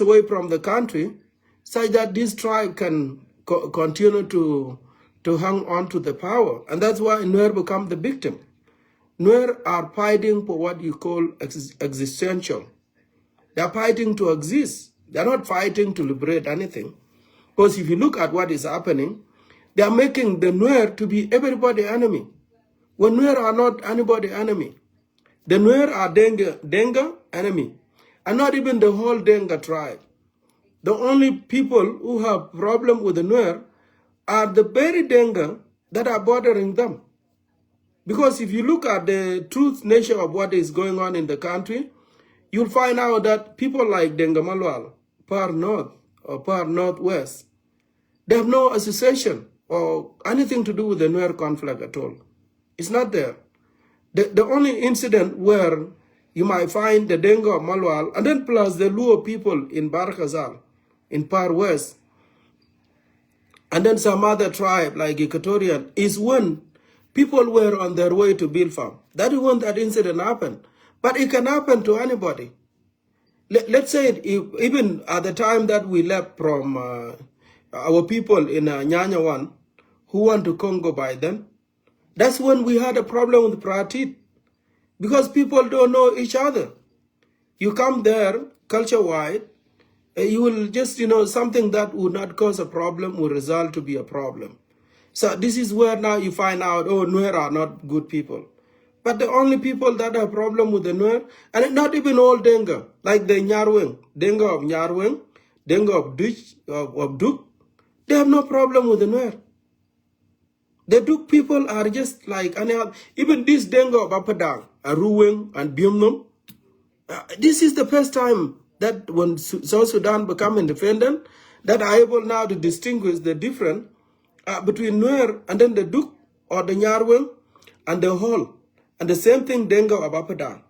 away from the country, such that this tribe can continue to hang on to the power. And that's why Nuer become the victim. Nuer are fighting for what you call existential. They're fighting to exist. They're not fighting to liberate anything. Because if you look at what is happening, they are making the Nuer to be everybody's enemy. When Nuer are not anybody's enemy. The Nuer are Denga enemy. And not even the whole Denga tribe. The only people who have problem with the Nuer are the very Denga that are bothering them. Because if you look at the truth nature of what is going on in the country, you'll find out that people like Denga Malwal, Par North or Par Northwest, they have no association or anything to do with the Nuer conflict at all. It's not there. The only incident where you might find the Denga of Malwal, and then plus the Luo people in Barkazal, in Par West, and then some other tribe like Equatorian, is when people were on their way to build farm. That is when that incident happened. But it can happen to anybody. Let's say even at the time that we left from our people in Nyanya 1, who went to Congo by then, that's when we had a problem with Pratit. Because people don't know each other. You come there, culture-wide, you will just, something that would not cause a problem will result to be a problem. So this is where now you find out, oh, Nuer are not good people. But the only people that have problem with the Nuer, and not even all Denga, like the Nyarweng, Denga of Nyarweng, Denga of Duk, they have no problem with the Nuer. The Duk people are just like any other. Even this Denga of Apadang, Aruweng, and Biumnum, this is the first time that when South Sudan become independent, that are able now to distinguish the difference between Nuer and then the Duk or the Nyarweng and the Hall. And the same thing Denga of Apadang.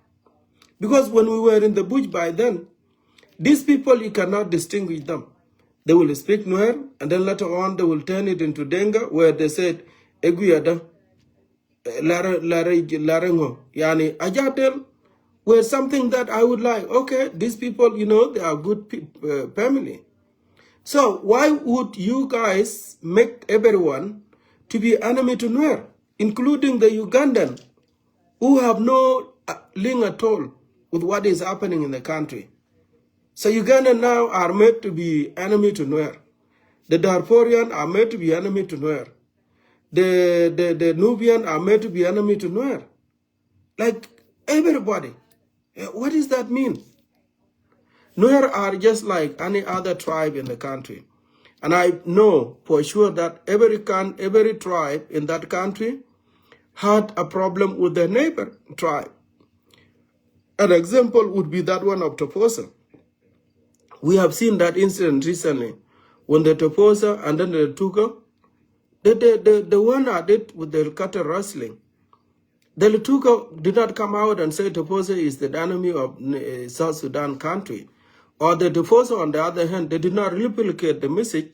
Because when we were in the bush by then, these people, you cannot distinguish them. They will speak Nuer, and then later on they will turn it into Denga, where they said, Eguyada, Larengo, Yani Ajadel, were something that I would like. Okay, these people, they are good family. So why would you guys make everyone to be enemy to Nuer, including the Ugandan, who have no link at all with what is happening in the country? So Ugandan now are made to be enemy to Nuer. The Darfurian are made to be enemy to Nuer. The Nubian are made to be enemy to Nuer. Like everybody. What does that mean? Nuer are just like any other tribe in the country. And I know for sure that every tribe in that country had a problem with their neighbor tribe. An example would be that one of Toposa. We have seen that incident recently when the Toposa and then the Tuka, the one I did with the cattle rustling. The Lutuka did not come out and say Toposa is the enemy of South Sudan country. Or the Toposa, on the other hand, they did not replicate the message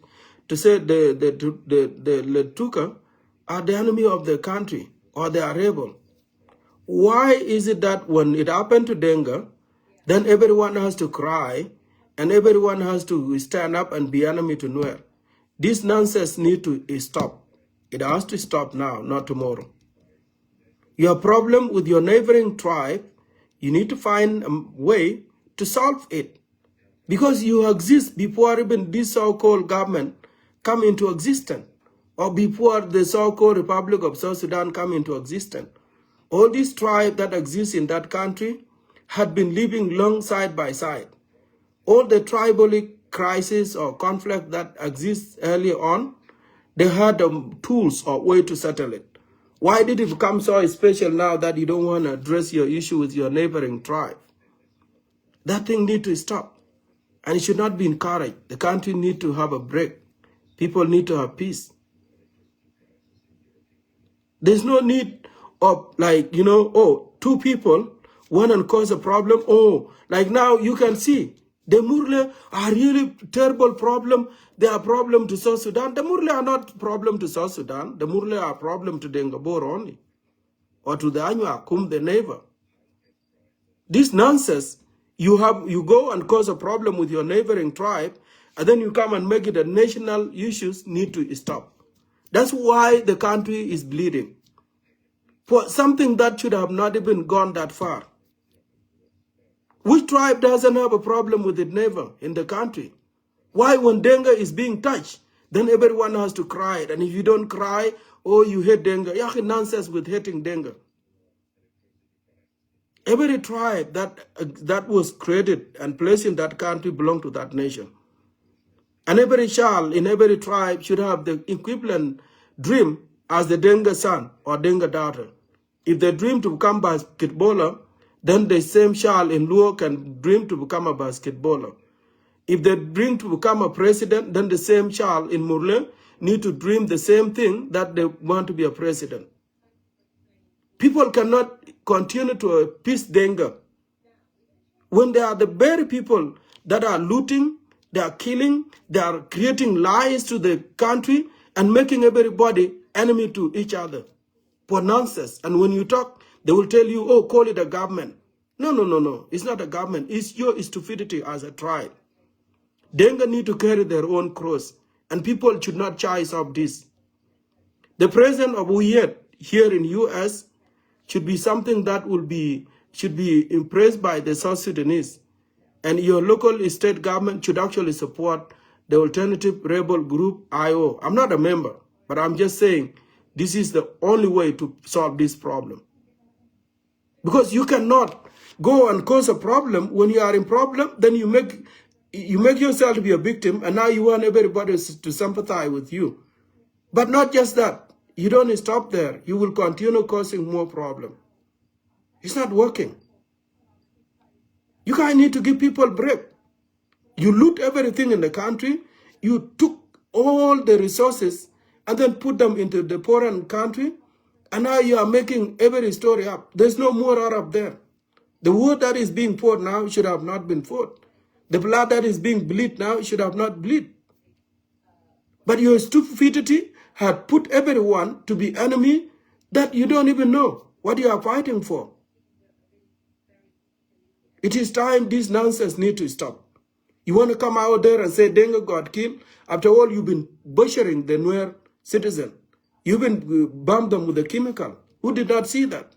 to say the Lutuka are the enemy of the country or they are rebel. Why is it that when it happened to Denga, then everyone has to cry and everyone has to stand up and be enemy to Nuer? This nonsense needs to stop. It has to stop now, not tomorrow. Your problem with your neighboring tribe, you need to find a way to solve it. Because you exist before even this so-called government come into existence, or before the so-called Republic of South Sudan come into existence. All these tribes that exist in that country had been living long side by side. All the tribal crisis or conflict that exists early on, they had tools or way to settle it. Why did it become so special now that you don't want to address your issue with your neighboring tribe? That thing needs to stop. And it should not be encouraged. The country needs to have a break. People need to have peace. There's no need of two people want to cause a problem. Oh, like now you can see the Murle are really terrible problem. They are problem to South Sudan. The Murle are not problem to South Sudan. The Murle are problem to Dengabor only. Or to the Anywa, the neighbor. This nonsense, You go and cause a problem with your neighboring tribe, and then you come and make it a national issues need to stop. That's why the country is bleeding. For something that should have not even gone that far. Which tribe doesn't have a problem with its neighbor in the country? Why when Denga is being touched, then everyone has to cry. And if you don't cry, oh, you hate Denga. Yeah, nonsense with hating Denga. Every tribe that was created and placed in that country belonged to that nation. And every child in every tribe should have the equivalent dream as the Denga son or Denga daughter. If they dream to become basketballer, then the same child in Luo can dream to become a basketballer. If they dream to become a president, then the same child in Murle need to dream the same thing that they want to be a president. People cannot continue to appease Denga when they are the very people that are looting, they are killing, they are creating lies to the country and making everybody enemy to each other for nonsense. And when you talk, they will tell you, oh, call it a government. No. It's not a government. It's your stupidity as a tribe. Denga need to carry their own cross, and people should not chase up this. The president of Uyed here in U.S. should be something that should be impressed by the South Sudanese. And your local state government should actually support the alternative rebel group IO. I'm not a member, but I'm just saying this is the only way to solve this problem. Because you cannot go and cause a problem. When you are in problem, then you make yourself to be a victim, and now you want everybody to sympathize with you. But not just that. You don't stop there. You will continue causing more problems. It's not working. You guys need to give people a break. You loot everything in the country. You took all the resources and then put them into the foreign country. And now you are making every story up. There's no more Arab there. The war that is being fought now should have not been fought. The blood that is being bleed now should have not bleed. But your stupidity had put everyone to be enemy that you don't even know what you are fighting for. It is time this nonsense need to stop. You want to come out there and say Denga got killed? After all, you've been butchering the Nuer citizen. You've been bombed them with a chemical. Who did not see that?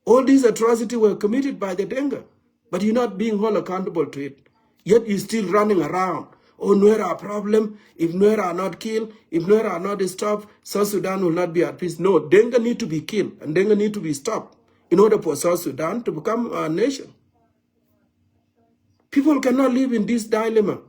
All these atrocities were committed by the Denga, but you're not being held accountable to it. Yet you're still running around. Oh, Nuer are a problem. If Nuer are not killed, if Nuer are not stopped, South Sudan will not be at peace. No, Denga need to be killed and Denga need to be stopped in order for South Sudan to become a nation. People cannot live in this dilemma.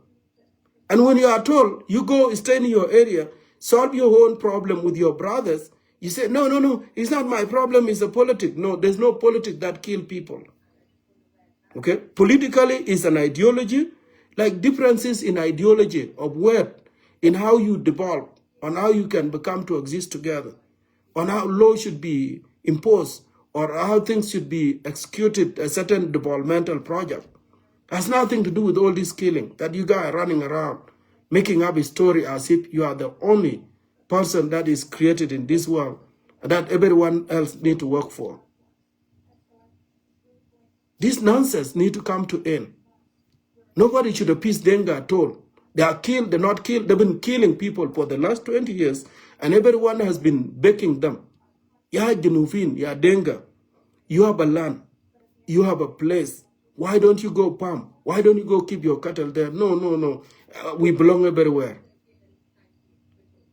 And when you are told, you go stay in your area, solve your own problem with your brothers, you say, no, it's not my problem, it's a politics. No, there's no politics that kill people. Okay? Politically, it's an ideology, like differences in ideology of word, in how you develop, on how you can become to exist together, on how law should be imposed, or how things should be executed, a certain developmental project. Has nothing to do with all this killing that you guys are running around, making up a story as if you are the only person that is created in this world that everyone else need to work for. This nonsense need to come to end. Nobody should appease Denga at all. They are killed, they're not killed. They've been killing people for the last 20 years, and everyone has been backing them. Ya Jinufin, Ya Denga, you have a land, you have a place. Why don't you go farm? Why don't you go keep your cattle there? No. We belong everywhere.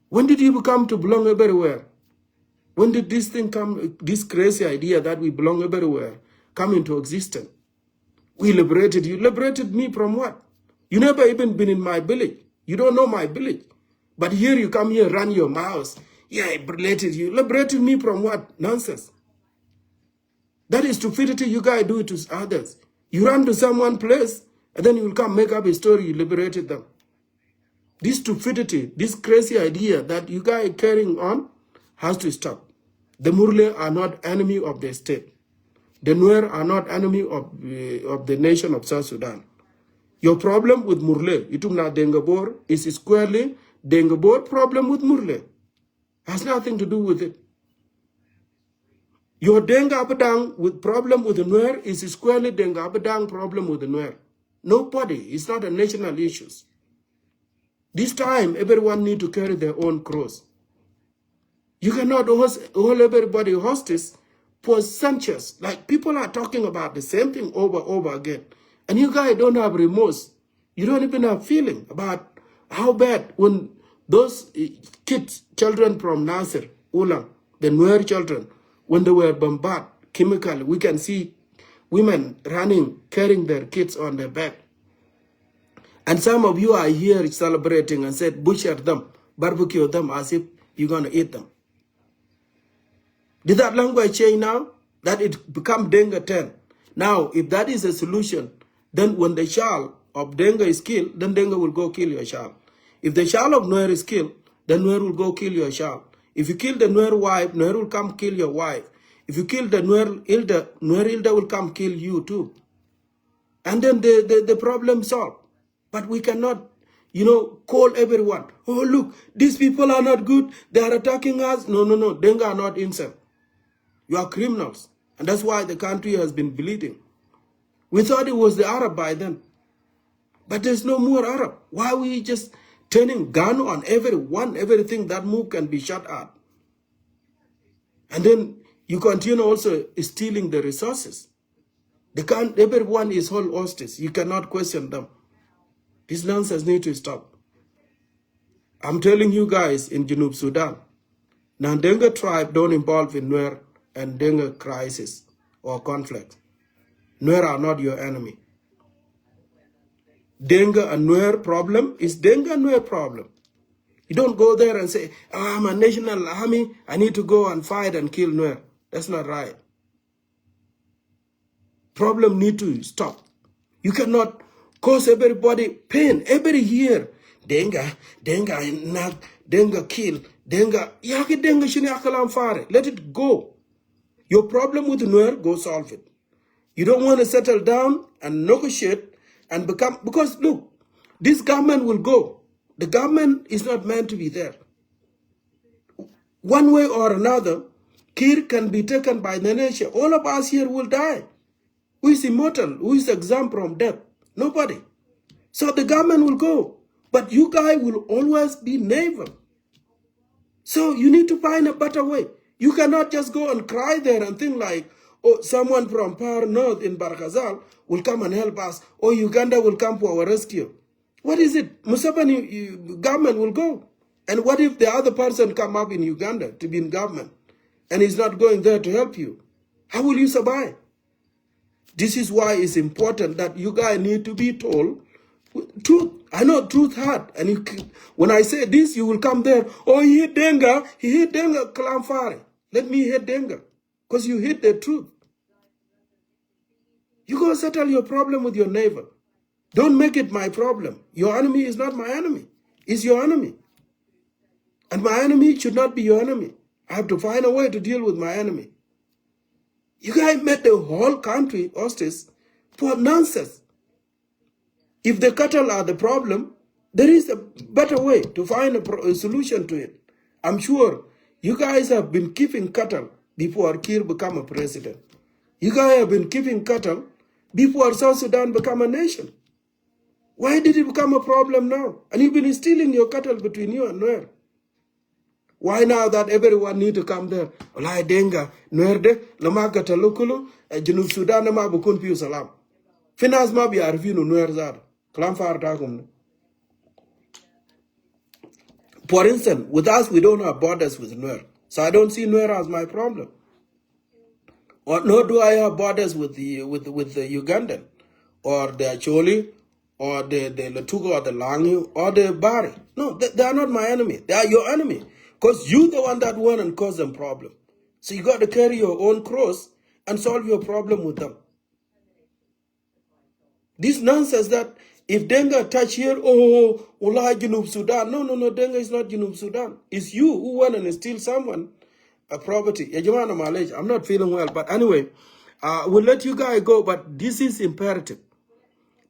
When did you become to belong everywhere? When did this thing come, this crazy idea that we belong everywhere, come into existence? We liberated you. Liberated me from what? You never even been in my village. You don't know my village. But here you come here, run your mouth. Yeah, I liberated you. Liberated me from what? Nonsense. That is stupidity you guys do it to others. You run to someone place, and then you will come make up a story, you liberated them. This stupidity, this crazy idea that you guys are carrying on has to stop. The Murle are not enemy of the state. The Nuer are not enemy of the nation of South Sudan. Your problem with Murle, Itumna Dengabor, is squarely Dengabor problem with Murle. Has nothing to do with it. Your Denga Abadang with problem with the Nuer is squarely Denga Abadang problem with the Nuer. Nobody. It's not a national issue. This time, everyone need to carry their own cross. You cannot hold everybody hostage for centuries. Like people are talking about the same thing over and over again. And you guys don't have remorse. You don't even have feeling about how bad when those kids, children from Nasser, Ulang, the Nuer children, when they were bombarded chemically, we can see women running, carrying their kids on their back. And some of you are here celebrating and said, butcher them, barbecue them as if you're going to eat them. Did that language change now? That it become Denga 10. Now, if that is a solution, then when the child of Denga is killed, then Denga will go kill your child. If the child of Nuer is killed, then Nuer will go kill your child. If you kill the Nuer wife, Nuer will come kill your wife. If you kill the Nuer Ilda will come kill you too. And then the problem solved. But we cannot, call everyone. Oh, look, these people are not good. They are attacking us. No. Denga are not innocent. You are criminals. And that's why the country has been bleeding. We thought it was the Arab by then. But there's no more Arab. Why are we just turning gun on everyone? Everything that move can be shot at. And then you continue also stealing the resources. Everyone is whole hostage. You cannot question them. This nonsense needs to stop. I'm telling you guys in Junub Sudan, now Denga tribe don't involve in Nuer and Denga crisis or conflict. Nuer are not your enemy. Denga and Nuer problem is Denga and Nuer problem. You don't go there and say, oh, I'm a national army, I need to go and fight and kill Nuer. That's not right. Problem need to stop. You cannot cause everybody pain every year. Denga kill, Denga, yaki Denga shini akalam fare. Let it go. Your problem with Nuer, go solve it. You don't want to settle down and negotiate and become, because look, this government will go. The government is not meant to be there. One way or another, Kir can be taken by the nation. All of us here will die. Who is immortal? Who is exempt from death? Nobody. So the government will go. But you guys will always be naval. So you need to find a better way. You cannot just go and cry there and think like, oh, someone from Far North in Barakazal will come and help us. Or Uganda will come for our rescue. What is it? Museveni government will go. And what if the other person come up in Uganda to be in government and is not going there to help you? How will you survive? This is why it's important that you guys need to be told truth. I know truth hard. And when I say this, you will come there. Oh, he hit Denga. He hit Denga Kalamfare. Let me hit Denga. Because you hit the truth. You go settle your problem with your neighbor. Don't make it my problem. Your enemy is not my enemy. It's your enemy. And my enemy should not be your enemy. I have to find a way to deal with my enemy. You guys made the whole country hostage for nonsense. If the cattle are the problem, there is a better way to find a solution to it. I'm sure you guys have been keeping cattle before Kir become a president. You guys have been keeping cattle before South Sudan become a nation. Why did it become a problem now? And you've been stealing your cattle between you and Nuer. Why now that everyone need to come there? Olai Denga, Nuer de, Lamaka Talukulu, Junub Sudan ma bukun piu salam. Finance ma bi arvinu Nuer zar. Kalam far tagum. For instance, with us, we don't have borders with Nuer. So I don't see Nuer as my problem. Or nor do I have borders with the Ugandan, or the Acholi, or the Latuga, or the Langi, or the Bari. No, they are not my enemy. They are your enemy. Because you're the one that went and caused them problem. So you got to carry your own cross and solve your problem with them. This nonsense that if Denga touch here, oh, Ullah Junub Sudan. No, Denga is not Junub Sudan. It's you who went and steal someone a property. I'm not feeling well, but anyway, we'll let you guys go, but this is imperative.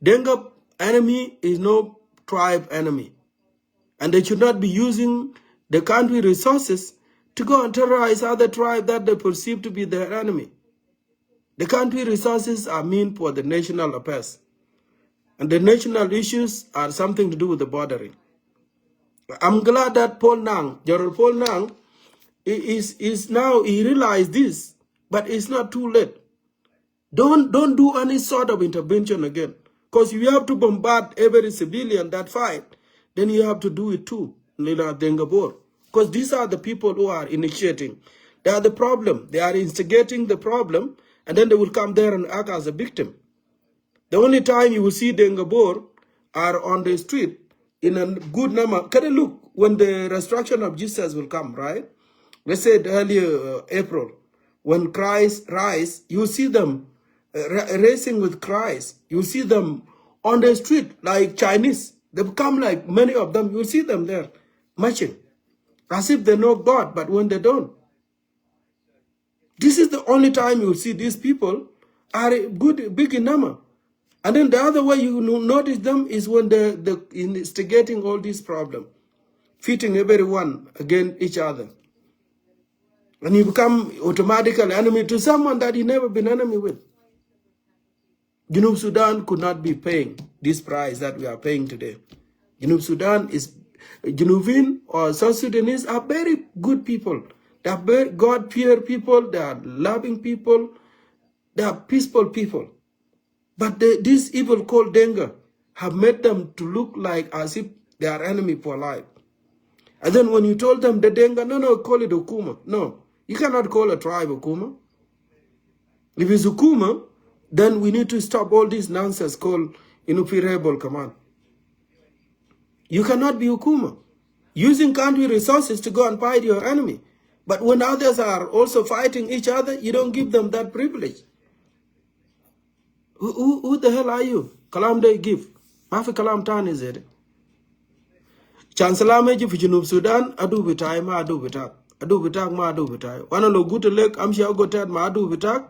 Denga enemy is no tribe enemy. And they should not be using the country resources to go and terrorize other tribes that they perceive to be their enemy. The country resources are meant for the national affairs. And the national issues are something to do with the bordering. I'm glad that Paul Nang, General Paul Nang, is now, he realized this, but it's not too late. Don't do any sort of intervention again. Because you have to bombard every civilian that fight, then you have to do it too, Lila Dengabor. Because these are the people who are initiating. They are the problem. They are instigating the problem, and then they will come there and act as a victim. The only time you will see Dengabor are on the street in a good number. Can you look when the resurrection of Jesus will come, right? Let's say earlier April, when Christ rise, you see them racing with Christ. You see them on the street like Chinese. They become like many of them. You see them there marching as if they know God, but when they don't. This is the only time you see these people are good, big in number. And then the other way you notice them is when they're instigating all these problems, fitting everyone against each other. And you become automatically enemy to someone that you never been enemy with. Junub Sudan could not be paying this price that we are paying today. Junub Sudan is, Junubin or South Sudanese are very good people. They are very God-fearing people. They are loving people. They are peaceful people. But this evil called Denga have made them to look like as if they are enemy for life. And then when you told them the Denga, no, call it Okuma. No, you cannot call a tribe Okuma. If it's Okuma, then we need to stop all this nonsense called rebel command. You cannot be Okuma. Using country resources to go and fight your enemy. But when others are also fighting each other, you don't give them that privilege. Who the hell are you? Kalam they give. Mafi kalam tan is it? Chancellor Meji for Junub Sudan, adu bitai ma adu bitak. Adu bitak ma adu bitai. Wana lo gute lek amshi agotat ma adu bitak.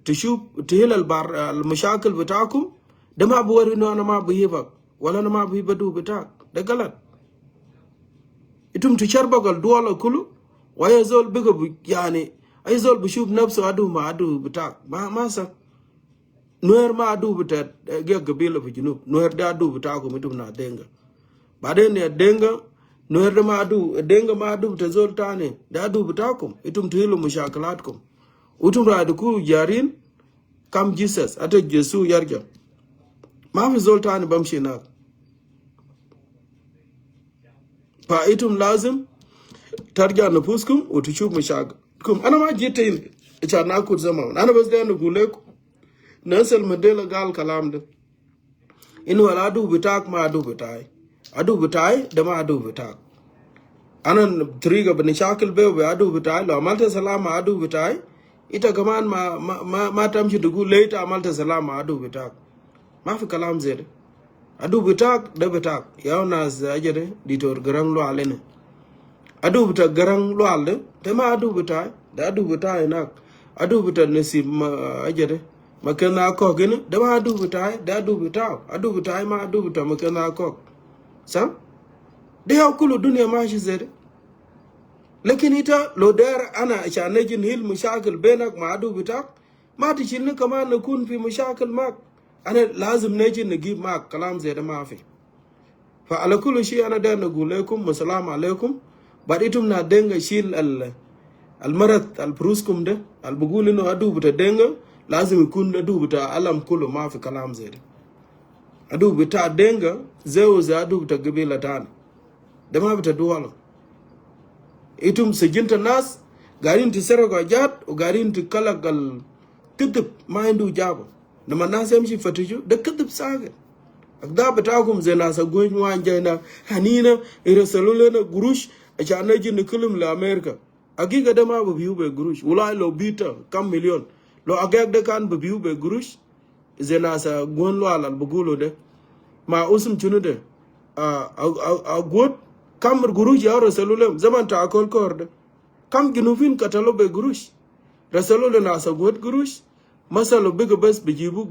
To heal al mashakil bitakum. Dama buwari no anama buhibak. Wala nama buhibadu bitak. De galat. Itum to charbagal duala kulu. Waya zol bigo yani. Ay zol bishub nabso adu ma adu bitak. Masa. Nuer ma adu bitat ge gabila fi junub nuer da adu bitako mitum na denga baden ne denga nuer ma adu denga ma adu ta zol tane da adu bitako itum tilo mushakalatkum utum ra ku jarin kam Jesus ata Jesu yarja ma fi zol tane bamshi na fa itum lazim tarja nafuskum utuchu mushakakum ana ma jete ita na ku zaman ana bas da gule Nelson Mandela gal kalam de inu wala adu bitak ma adu bitai de ma adu bitak anan triga bani shakil be adu bitai lo amalta salama adu bitai ita kaman ma tamshi dugu later amalta salama adu bitak ma fi kalam zede adu bitak de bitak yaw nas ajere ditor garang lo alene adu bitak garang lo alde de ma adu bitai da adu bitai nak adu bitak nasib ajere makana ko gene dama adu bitai da adu bitai ma adu bitai makana ko sam de hakulu dunya ma shi zede lakin ita lo dar ana shanajin hil mushakil benak ma adu bitak ma ti shin kama na kun fi mushakil mak ana lazim najin nagib mak kalam zede ma fi fa ala kullu shi ana da nagulaikum assalamu alaikum baditum na denga shil al marat al pruskum de al bugulino adu bitai denga lazim kun adu bita alam kullu ma fi kalam zede adu bita denga zeo za adu bita gabila tan da ma bita duwala itum sejinta nas garin ti saraga jat o garin ti kalagal kitib ma indu jabo da manasem shi fatiju da kitib saga agda bita kum zena sa gon wanja hanina irasalule na gurush a chanaji ni kulum la america agiga da ma bu biu be gurush wala lo bita kam million lo agak de kan biu be gurush zena sa gon lo alal bugulo de ma usum chunu de a god kam gurush ya rasulullah zaman ta akol korde kam ginufin katalo be gurush rasulullah na sa god gurush masalo biga bas bijibu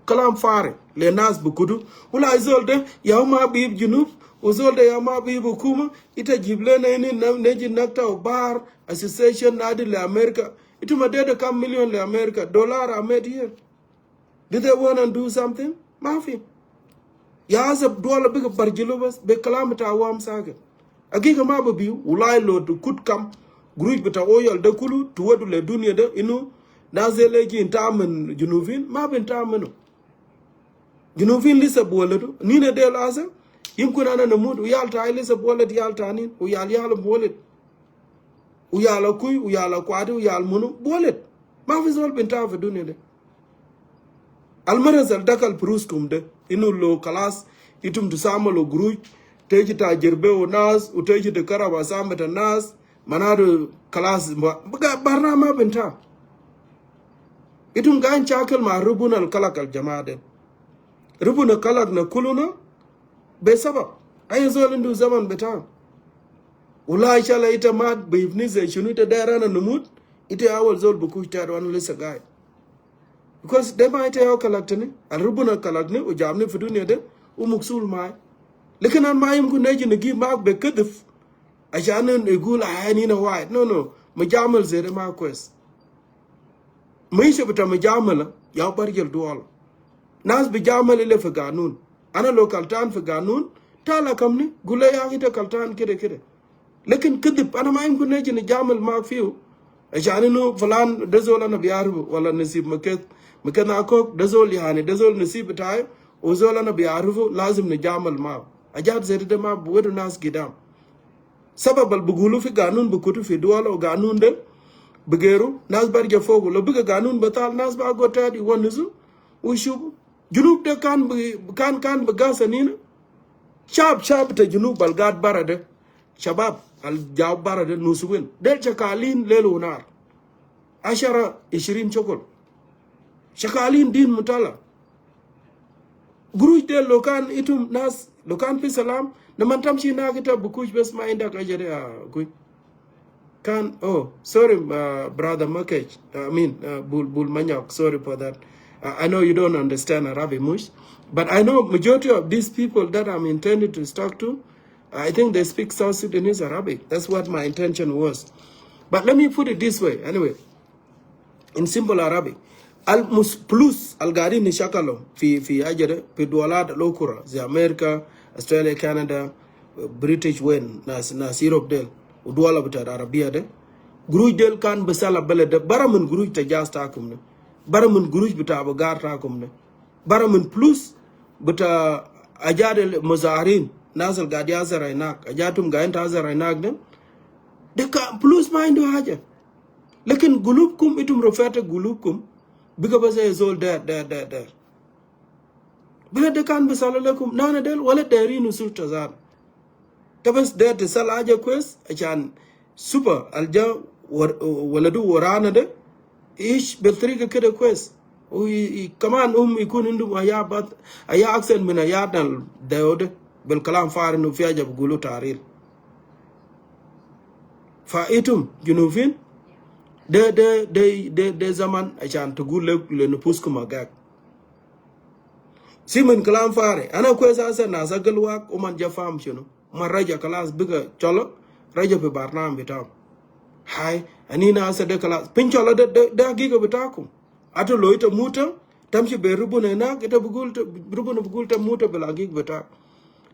kalam fare le nas bukudu wala izolde yawma bib junub uzolde yawma bib hukuma ita jible na ini neji nakta bar association nadi le America ituma dede kam million le America dollar amed here. Did they want to do something? Mafi. Ya asa dola big barjilubas be kalamata awam saga. Agiga maba biu ulai lo to kut kam gruj beta oyal de kulu tuwadu le dunia de inu nazeleji intamen junuvin maba intameno. Junuvin lisa boledo nina de laza yimkuna na namud uyal ta lisa bolet yal tanin uyal yal bolet uyal kuy uyal kwadi uyal munu bolet mafi zol benta fa dunia de. Almaraz al dakal pruskum de inu lo kalas itum tusama lo gruj teji ta jerbe o nas uteji de karaba sameta nas manado kalas barna ma benta itum gan chakal ma rubun al kalakal jamaade rubun kalak na kuluna be sabab ay zolindu zaman beta ulai chala ita mat be ibnize shunu ita dara na numut ite awal zol buku ita wan lisa guy because they might have collected al rubun al kalak ne o jamne fi dunya de o muksul mai lekin an mayim ku neji ne gi mak be kedef ajanan egul ayani na white no majamal zere ma quest mai se bata majamala ya barjel dual nas bi jamal le fa ganun ana local tan fa ganun tala kamni gule ya ita kaltan kede lekin kedef ana mayim ku neji ne jamal mak fiu ajanino falan dezola na biarbu wala nasib maket na ko dezol yani dezol nasib tay o zola na biarbu lazim ne jamal ma ajat zerde ma buwedu nas gidam sabab al bugulu fi ganun bukutu fi duwala o ganun de begeru nas barja fogu lo biga ganun batal nas ba gotadi wonuzu ushubu junub de kan bagasa nina shab ta junub balgad barade shabab al jawab barade nusuwin del chakalin lelo nar 10-20 chokol chakalin din mutala guruj de lokan itum nas lokan fi salam na mantamshi na kita bukuj bes ma inda ka jere kuy kan sorry brother Makej bul manyak sorry for that. I know you don't understand Arabic much, but I know majority of these people that I'm intended to talk to, I think they speak South Sudanese Arabic. That's what my intention was. But let me put it this way anyway, in simple Arabic. Al plus al gari ni shakalo fi ajere fi duwalat lokura zi America, Australia, Canada, British wen nas Europe del udwala buta Arabia de guruj del kan besala belede baramun guruj ta jasta akum ne baramun guruj buta abagar ta akum ne baramun plus buta ajade muzaharin nasal gadi azara inak ajatum gain ta azara inak de ka plus ma indo haja lekin gulubkum itum rofata gulubkum biga basa zol der bela de kan besala lakum nana del wala darinu sulta zar tabas der te sal aja kwes achan super alja wala du warana de ish beltriga kede kwes kaman ikun indum aya accent min ayadal daode bel kalam farinu fi ajab gulu taril fa itum junufin de zaman achan to gule le nupus kuma gag simen kalam fare ana kwes asa na sagalwa uman jafam chuno maraja kalas biga cholo raja pe barnam bitam hai anina asa de kalas pinchola de giga bitakum ato loita muta tamshi be rubuna na kita bugul ta muta bela gig bita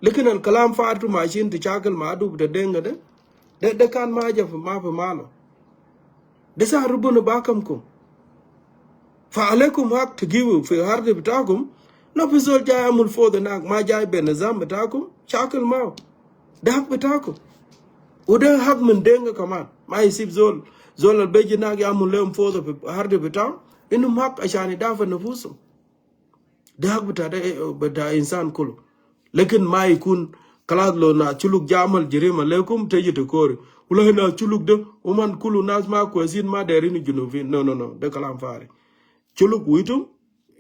lekin al kalam fatu machine ti chakal madu de denga de kan maja ma fa malo de sa rubuna bakam kum fa alaikum haq to give fi harde bitakum no pizol jayamul for the nak ma jay ben zam bitakum chakal ma dak bitakum udah hak min denga kaman ma yisib zol al beji nak yamul lem for the harde bitam inum hak ashani dafa nufusum dak bita insan kulu lekin ma yakun kalas lo na chuluk jamal jirima lekum tejite kore ula na chuluk de uman kulu nas ma kwezin ma derini junufin no de kalam fare chuluk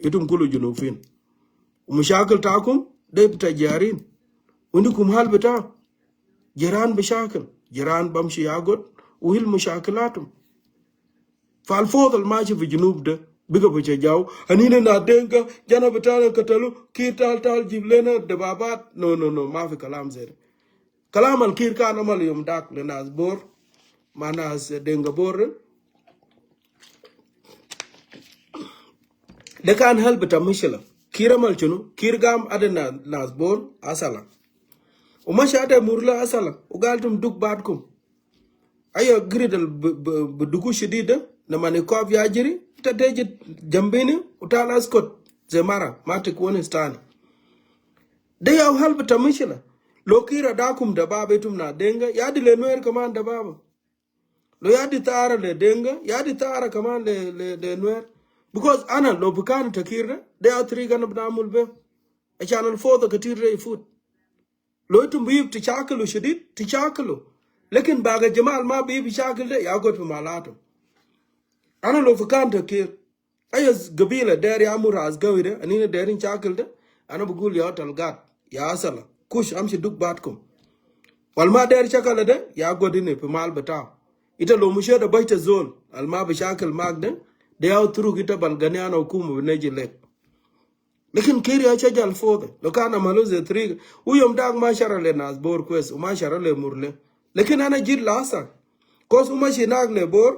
itum kulu junufin umushakil takum de bita jarin undikum hal bita jiran bishakil jiran bamshi yagot uhil mushakilatum falfodal maji fi junub de biga buche jaw anine na denga jana betala katalu kir tal jiblena de babat no ma fi kalam zere kalam al kir ka amal yom dak le nas bor manas denga bor de kan hal beta mishla kiramal chunu kirgam adena nas bor asala umasha ade murla asala ugaltum duk badkum ayo gridal dugu shidida na mani kof ya jiri ta deje jambini utala skot zemara mate kuone stani de yaw halbata mishila lokira dakum da baba tum na denga yadi le noer kaman da baba lo yadi tara le denga yadi tara kaman le noer because ana lo bukan takira de yaw tri gana bnamul be a channel 4 the katire food lo tum bib ti chakalu shidid ti chakalu lekin baga jamal ma bib chakal de ya got malato ana lo fukan takir ayas gabila deri amura as gawide anina derin chakal de ana bugul ya talgat ya asala kush amshi duk batkum walma der chakala de ya godine pe mal bata ita lo mushe da baita zol alma bi shakal magde de yaw turu kita balgani ana hukumu neji lek lekin kiri ya chajal fode lo kana maluze tri uyom dag ma shara le nas bor kwes uma shara le murle lekin ana jid lasa kos uma shinag le bor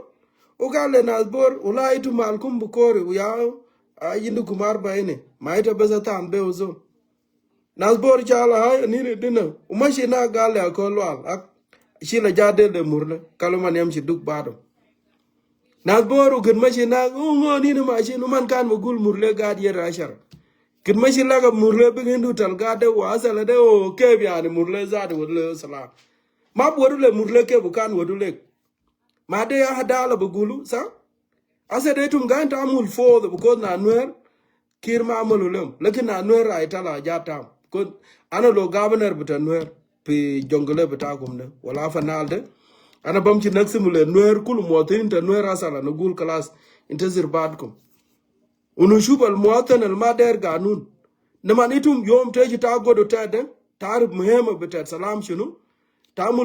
ugale nas bor ulai tu malkum bukore uya ayindu kumar baine maita bezatan be uzo nasbor chala hay ni dina umashi na gale akolwal ak shila jade le murle kaluma nem ci duk bado nasbor ugin mashi na ngo ni mashi no man kan mugul murle gad yer ashar kin mashi laga murle be ndu tal gade wasala de o ke biani murle zade wodle sala ma bodule murle ke bukan wodule ma de ya hadala bugulu sa asa de tum ganta amul fo because na nwer kirma amululem lekin na nwer ay tala jatam ko ana lo governor bita nwer pi jongle bita gumne wala fanalde ana bam ci nak simule nwer kul motin ta nwer asala no gul class intazir badkum unu shubal muatan al mader ganun namanitum yom teji ta godo tade tarib muhema bita salam shunu tamul